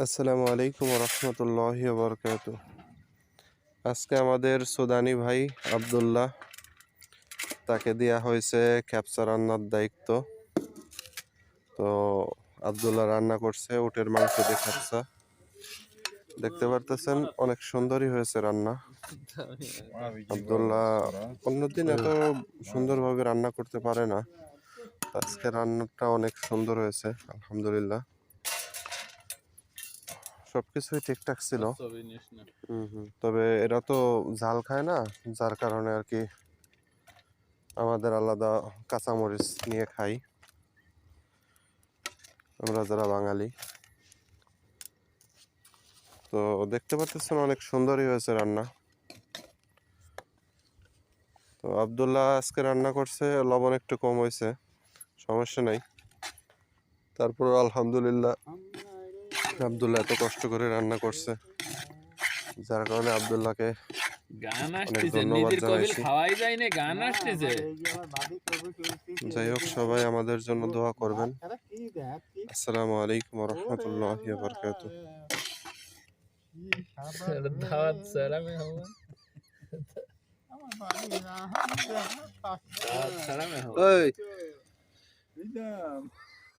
আসসালামু আলাইকুম রহমতুল্লাহি বারাকাতুহু। আজকে আমাদের সুদানি ভাই আব্দুল্লাহ, তাকে দেয়া হয়েছে খ্যাপসা রান্নার দায়িত্ব। তো আব্দুল্লাহ রান্না করছে উটের মাংস দিয়ে খ্যাপসা। দেখতে পারতেছেন অনেক সুন্দরই হয়েছে রান্না। আব্দুল্লাহ অন্যদিন এত সুন্দরভাবে রান্না করতে পারে না, আজকে রান্নাটা অনেক সুন্দর হয়েছে আলহামদুলিল্লাহ। সবকিছুই ঠিকঠাক ছিল। তবে এরা তো ঝাল খায় না, যার কারণে আর কি আমাদের আলাদা কাঁচামরিচ নিয়ে খাই আমরা যারা বাঙালি। তো দেখতে পাচ্ছেন অনেক সুন্দরই হয়েছে রান্না। তো আব্দুল্লাহ আজকে রান্না করছে, লবণ একটু কম হয়েছে, সমস্যা নাই। তারপর আলহামদুলিল্লাহ আব্দুল্লাহ এত কষ্ট করে রান্না করছে, যার কারণে আব্দুল্লাহকে গান অনেক আসতেছে, ধন্যবাদ নিজের কবিল জানাইছি। খাওয়াই যায় না, গান আসতেছে। যাই হোক, সবাই আমাদের জন্য দোয়া করবেন। আসসালামু আলাইকুম রহমতুল্লাহি ওয়া বারাকাতুহু। দাওয়াত সালামে হওয়া, দাওয়াত সালামে হওয়া। ওই